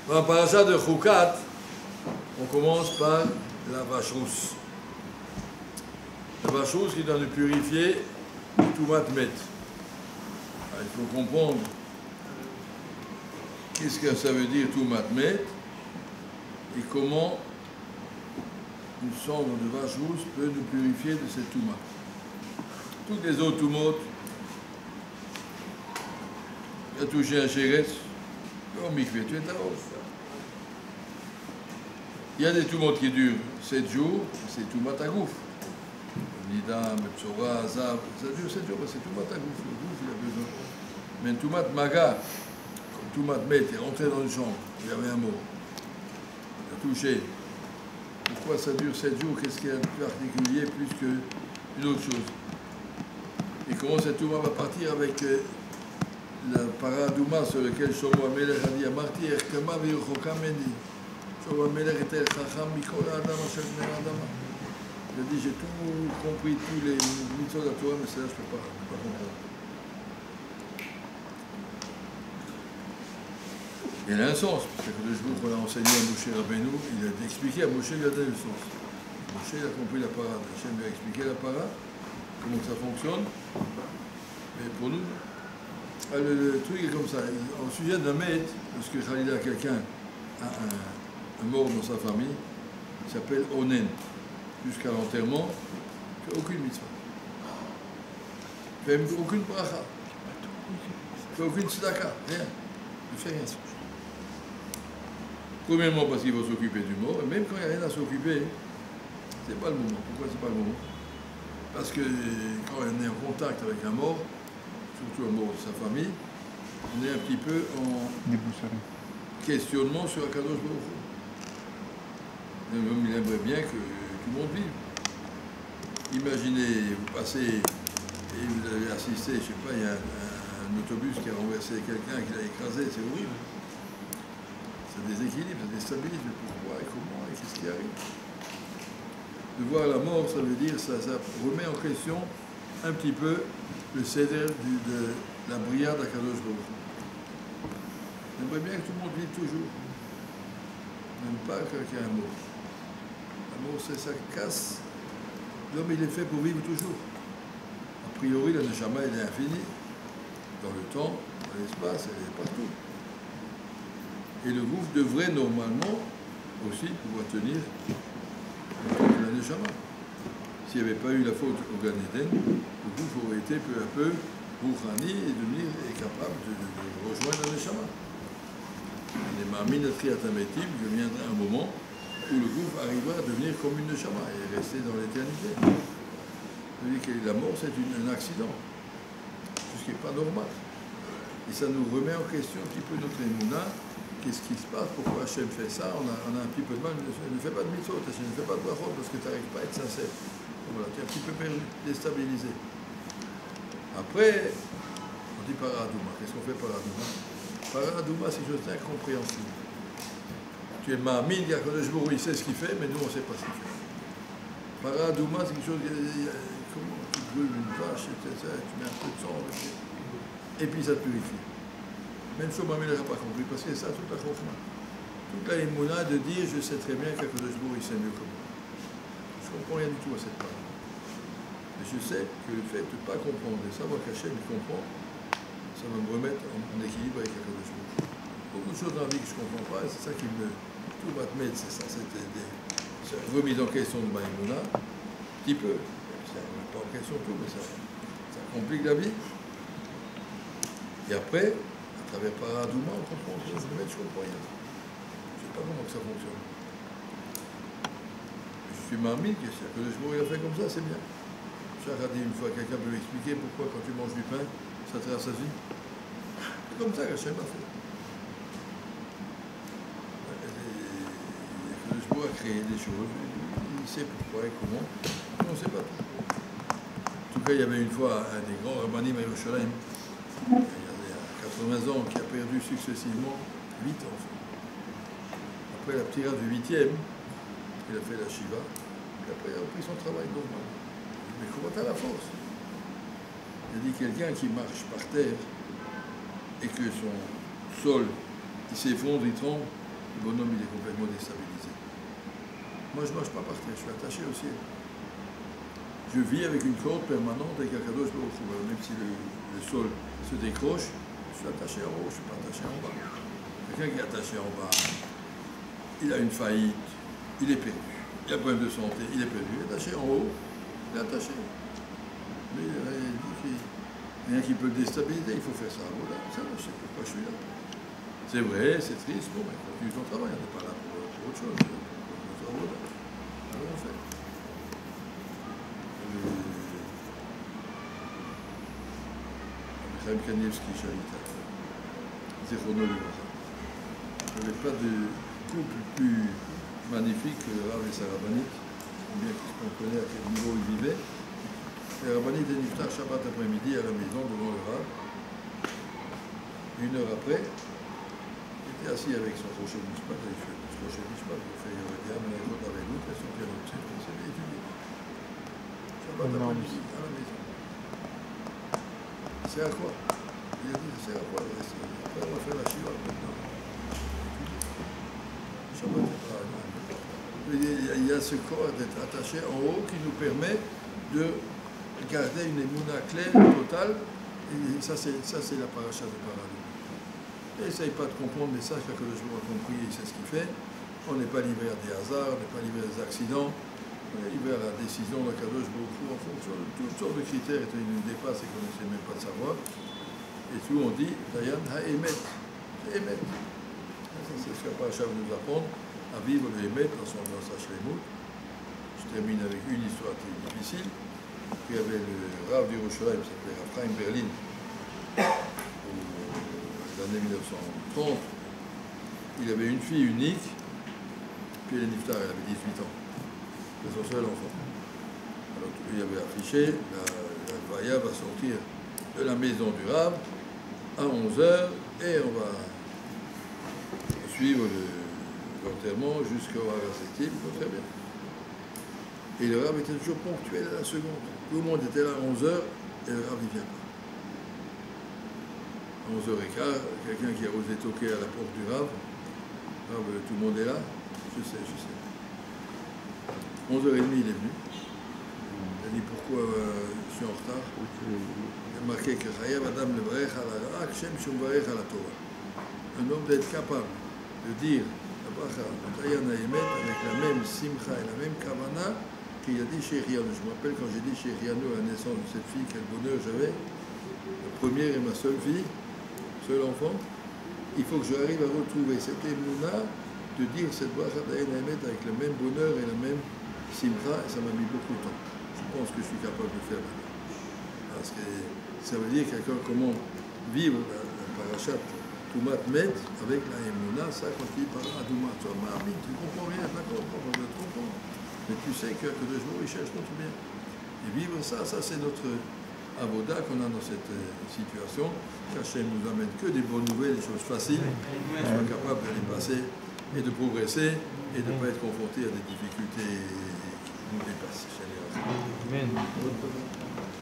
Dans la paracha de Chukat, on commence par la vache rousse. La vache rousse qui doit nous purifier tout matmet. Il faut comprendre qu'est-ce que ça veut dire tout matmet et comment une cendre de vache rousse peut nous purifier de cette touma. Toutes les autres toumotes, tu as touché un chéretz, au mikvé, tu es tarot. Il y a des toumotes qui durent 7 jours, c'est toumat à gouffre. Nida, Metzora, Zav, ça dure 7 jours, c'est toumat à gouffre. Le gouffre, il a besoin. Mais une toumat maga, comme toumat met, il est rentré dans une chambre, il y avait un mot. Il a touché. Pourquoi ça dure 7 jours? Qu'est-ce qu'il y a de particulier plus qu'une autre chose? Et comment cette touma va partir avec la paradouma sur lequel Shlomo HaMelech a dit Amarti Erkama ve'Yechoka Meni. Shlomo HaMelech était Chacham Mikol Adam Asher Bnei Adam. Il a dit j'ai tout compris, tous les mitzvot de la Torah, mais celle-là je ne peux pas comprendre. Il a un sens, parce que le jour qu'on a enseigné à Moshe Rabbeinu, il a expliqué à Moshe, il a donné le sens. Moshe il a compris la parade, Hachem lui a expliqué la parade, comment ça fonctionne. Mais pour nous, le truc est comme ça. Au sujet d'un maître, parce que Khalila, quelqu'un a un mort dans sa famille, il s'appelle Onen. Jusqu'à l'enterrement, il ne fait aucune mitzvah. Il ne fait aucune bracha. Il ne fait aucune tzedaka, rien. Il ne fait rien. Premièrement, parce qu'il faut s'occuper du mort, et même quand il n'y a rien à s'occuper, ce n'est pas le moment. Pourquoi ce n'est pas le moment? Parce que quand on est en contact avec un mort, surtout un mort de sa famille, on est un petit peu en questionnement sur Akadosh Baruch Hu. L'homme, il aimerait bien que tout le monde vive. Imaginez, vous passez et vous avez assisté, je ne sais pas, il y a un autobus qui a renversé quelqu'un, qui l'a écrasé, c'est horrible. Ça déséquilibre, ça déstabilise, mais pourquoi et comment et qu'est-ce qui arrive? De voir la mort, ça veut dire, ça remet en question un petit peu le céder de la brillade d'Akadosh Baruch Hu. J'aimerais bien que tout le monde vive toujours. Même pas qu'il y ait un mort. Un mort, ça casse. L'homme, il est fait pour vivre toujours. A priori, la neshama, elle est infinie. Dans le temps, dans l'espace, elle est partout. Et le gouffre devrait normalement aussi pouvoir tenir la neshama. S'il n'y avait pas eu la faute au Gan Eden, le gouffre aurait été peu à peu Rouhani et est capable de rejoindre la neshama. Les Ma'amin Triatametim, il viendra un moment où le gouffre arrivera à devenir comme une neshama et rester dans l'éternité. C'est-à-dire que la mort, c'est un accident, ce qui n'est pas normal. Et ça nous remet en question un petit peu notre émouna. Qu'est-ce qui se passe? Pourquoi Hachem fait ça? On a un petit peu de mal. Ne fais pas de mitzvot, Hachem, ne fais pas de brachot parce que tu n'arrives pas à être sincère. Voilà, tu es un petit peu perdu, déstabilisé. Après, on dit paradouma. Qu'est-ce qu'on fait paradouma? Paradouma, c'est quelque chose d'incompréhensible. Tu es ma'amin, il y a Kadosh Baruch Hu, il sait ce qu'il fait, mais nous, on ne sait pas ce qu'il fait. Paradouma, c'est quelque chose. Comment tu brûles une vache, etc. Tu mets un peu de sang, et puis ça te purifie. Même si Shlomo HaMelech n'a pas compris, parce que c'est ça toute la chokma. Toute la émouna de dire je sais très bien qu'Akadosh Baruch Hu il sait mieux que moi. Je ne comprends rien du tout à cette parole. Mais je sais que le fait de ne pas comprendre et savoir qu'Hachem il comprend, ça va me remettre en équilibre avec Akadosh Baruch Hu. Beaucoup de choses dans la vie que je ne comprends pas, et c'est ça qui me. Tout va te mettre, c'est ça, c'était des remises en question de ma émouna, un petit peu. Ça ne remet pas en question tout, mais ça complique la vie. Et après, à travers Paradouma, on comprend que je comprends rien. Je ne sais pas comment que ça fonctionne. Je suis marmite, que le jour il a fait comme ça, c'est bien. Chach a dit une fois, quelqu'un peut m'expliquer pourquoi quand tu manges du pain, ça te rassasie. C'est comme ça qu'Hachem a fait. Le jour a créé des choses, il sait pourquoi et comment, mais on ne sait pas tout. En tout cas, il y avait une fois un des grands rabbanim à Yerushalayim, 80 ans, qui a perdu successivement 8 enfants. Après la tirade du 8e, il a fait la Shiva, et après il a repris son travail normal. Mais comment t'as la force? Il a dit quelqu'un qui marche par terre et que son sol il s'effondre, il tremble, le bonhomme il est complètement déstabilisé. Moi je ne marche pas par terre, je suis attaché au ciel. Je vis avec une corde permanente avec Akadosh Baruch Hu. Même si le sol se décroche, je suis attaché en haut, je ne suis pas attaché en bas. Quelqu'un qui est attaché en bas, il a une faillite, il est perdu. Il a un problème de santé, il est perdu. Il est attaché en haut, il est attaché. Mais il dit qu'il n'y a rien qui peut le déstabiliser, il faut faire ça. Voilà, ça, je sais pourquoi je suis là. C'est vrai, c'est triste, bon, mais continue ton travail, on n'est pas là pour autre chose. Alors on fait. Chaim Kanievski, Shalita. Zichrono Livracha. Il n'y avait pas de couple plus magnifique que le Rav et sa rabbinite, bien qu'ils se comprenaient à quel niveau ils vivaient. La rabbinite est niftar Shabbat après-midi à la maison devant le Rav. Une heure après, il était assis avec son crochet de Mishpat, il fait le crochet de Mishpat, il fait Yoredia, mais il avait l'autre, et son piano de il s'est étudié. Shabbat après-midi à la maison. C'est à quoi? Il a dit, c'est à quoi le reste? Après, on va faire la Shiva maintenant. Shabbat, il y a ce corps d'être attaché en haut qui nous permet de garder une émouna claire, totale. Et ça, c'est la paracha de paradis. Essaye pas de comprendre, mais sache que le jour a compris, il sait ce qu'il fait. On n'est pas livré à des hasards, on n'est pas livré à des accidents. On est livré à la décision de Kadosh Baruch Hu en fonction de toutes sortes de critères qui nous dépassent et qu'on n'essaie même pas de savoir. Et tout, on dit, Dayan ha-emet. C'est emet. C'est ce que la paracha veut nous apprendre, à vivre le emet dans sa shleimut. Je termine avec une histoire qui est difficile. Il y avait le Rav d'Yerushalayim, qui s'appelait Rav Chaim Berlin, aux années 1930. Il avait une fille unique, puis elle est niftar, elle avait 18 ans. C'est son seul enfant. Alors il avait affiché, la Vaya va sortir de la maison du Rav à 11h et on va suivre l'enterrement jusqu'au Harasetim, très bien. Et le Rav était toujours ponctuel à la seconde. Tout le monde était là à 11h et le Rav n'y vient pas. À 11h15, quelqu'un qui a osé toquer à la porte du Rav, tout le monde est là, je sais. 11h30 il est venu. Il a dit pourquoi je suis en retard. Il a marqué que Chayav Adam Levarech ala Ra'ak Shem Shumvarech ala Torah. Un homme d'être capable de dire la bracha Dayan Haemet avec la même simcha et la même kavana qu'il a dit chez Rianou. Je me rappelle quand j'ai dit chez Rianou à la naissance de cette fille, quel bonheur j'avais. La première et ma seule fille, seul enfant. Il faut que j'arrive à retrouver cette émouna de dire cette bracha Dayan Haemet avec le même bonheur et la même simcha, et ça m'a mis beaucoup de temps. Je pense que je suis capable de le faire maintenant. Parce que ça veut dire comment vivre la parachat Tumat Met avec la Emouna, ça quand il parle à Douma, tu comprends rien, d'accord, on va te comprendre. Mais tu sais que de jour, il cherche notre bien. Et vivre ça c'est notre avoda qu'on a dans cette situation. Qu'Hachem nous amène que des bonnes nouvelles, des choses faciles, qu'on soit capable de les passer et de progresser et de ne pas être confronté à des difficultés qui nous dépassent. Amen.